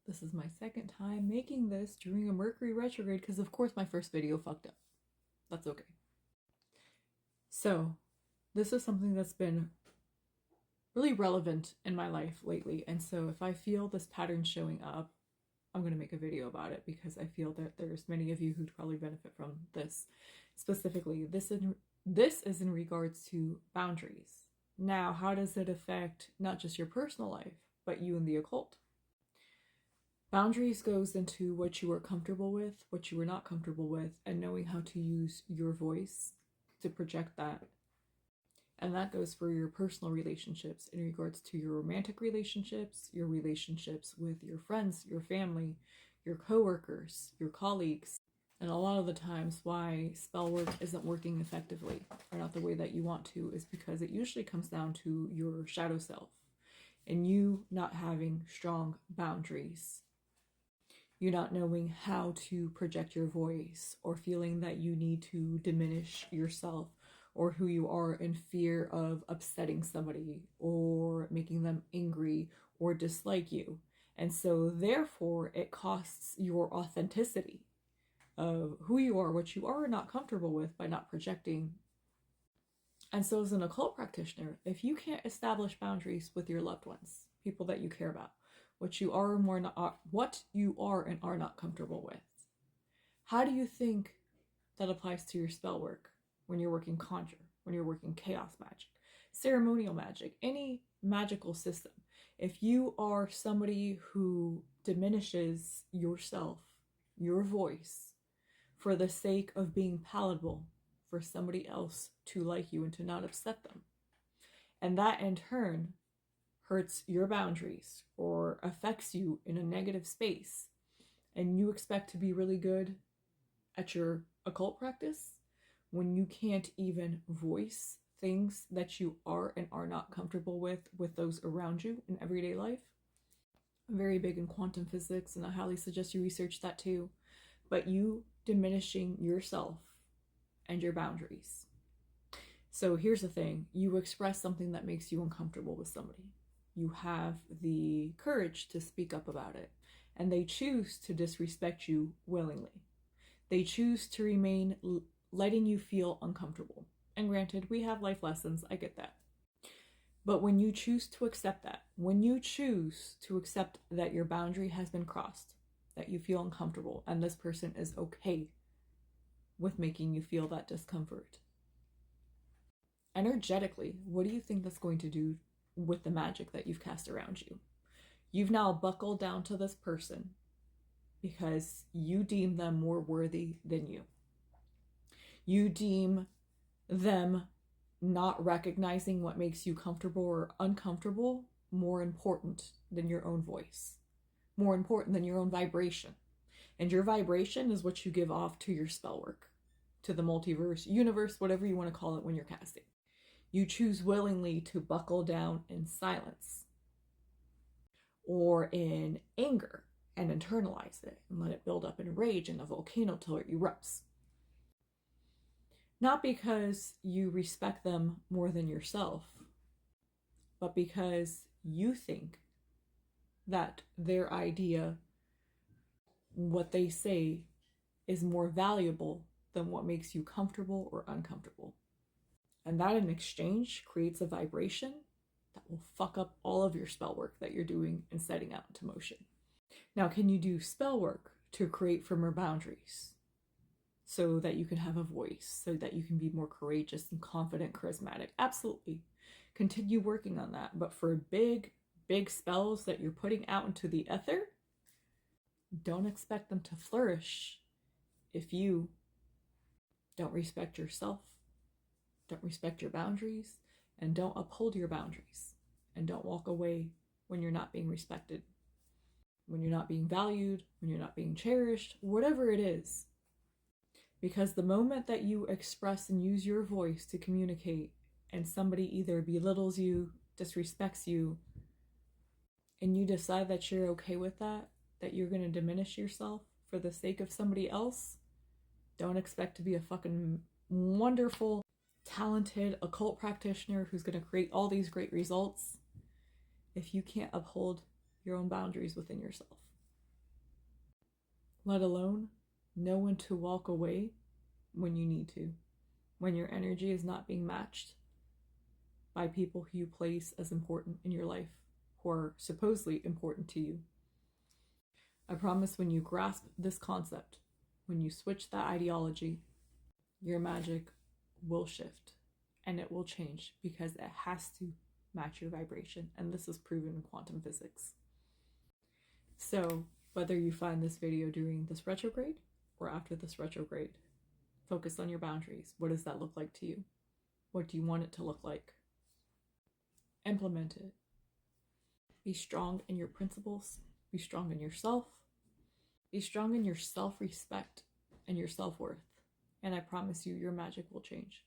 This is my second time making this during a Mercury retrograde because of course my first video fucked up. That's okay. So this is something that's been really relevant in my life lately, and so if I feel this pattern showing up, I'm going to make a video about it because I feel that there's many of you who'd probably benefit from this. Specifically, this is in regards to boundaries. Now, how does it affect not just your personal life, but you and the occult? Boundaries goes into what you are comfortable with, what you are not comfortable with, and knowing how to use your voice to project that. And that goes for your personal relationships in regards to your romantic relationships, your relationships with your friends, your family, your coworkers, your colleagues. And a lot of the times why spell work isn't working effectively or not the way that you want to is because it usually comes down to your shadow self and you not having strong boundaries. You not knowing how to project your voice or feeling that you need to diminish yourself or who you are in fear of upsetting somebody or making them angry or dislike you. And so therefore it costs your authenticity of who you are, what you are not comfortable with by not projecting. And so as an occult practitioner, if you can't establish boundaries with your loved ones, people that you care about, what you are and are not comfortable with, how do you think that applies to your spell work when you're working conjure, when you're working chaos magic, ceremonial magic, any magical system? If you are somebody who diminishes yourself, your voice, for the sake of being palatable for somebody else to like you and to not upset them, and that in turn hurts your boundaries or affects you in a negative space, and you expect to be really good at your occult practice when you can't even voice things that you are and are not comfortable with those around you in everyday life. I'm very big in quantum physics, and I highly suggest you research that too. But you diminishing yourself and your boundaries. So here's the thing. You express something that makes you uncomfortable with somebody. You have the courage to speak up about it, and they choose to disrespect you willingly. They choose to remain letting you feel uncomfortable. And granted, we have life lessons, I get that. But when you choose to accept that, when you choose to accept that your boundary has been crossed, that you feel uncomfortable, and this person is okay with making you feel that discomfort, energetically, what do you think that's going to do with the magic that you've cast around you? You've now buckled down to this person because you deem them more worthy than you. You deem them not recognizing what makes you comfortable or uncomfortable more important than your own voice, more important than your own vibration. And your vibration is what you give off to your spell work, to the multiverse, universe, whatever you want to call it when you're casting. You choose willingly to buckle down in silence or in anger and internalize it and let it build up in rage in a volcano till it erupts. Not because you respect them more than yourself, but because you think that their idea, what they say, is more valuable than what makes you comfortable or uncomfortable. And that in exchange creates a vibration that will fuck up all of your spell work that you're doing and setting out into motion. Now, can you do spell work to create firmer boundaries so that you can have a voice, so that you can be more courageous and confident, charismatic? Absolutely. Continue working on that. But for big spells that you're putting out into the ether, don't expect them to flourish if you don't respect yourself, don't respect your boundaries, and don't uphold your boundaries, and don't walk away when you're not being respected, when you're not being valued, when you're not being cherished, whatever it is. Because the moment that you express and use your voice to communicate and somebody either belittles you, disrespects you, and you decide that you're okay with that you're going to diminish yourself for the sake of somebody else, don't expect to be a fucking wonderful, talented occult practitioner who's going to create all these great results if you can't uphold your own boundaries within yourself. let alone know when to walk away when you need to, when your energy is not being matched by people who you place as important in your life, who are supposedly important to you. I promise when you grasp this concept, when you switch that ideology, your magic will shift and it will change because it has to match your vibration. And this is proven in quantum physics. So whether you find this video during this retrograde or after this retrograde, focus on your boundaries. What does that look like to you? What do you want it to look like? Implement it. Be strong in your principles. Be strong in yourself. Be strong in your self-respect and your self-worth. And I promise you, your magic will change.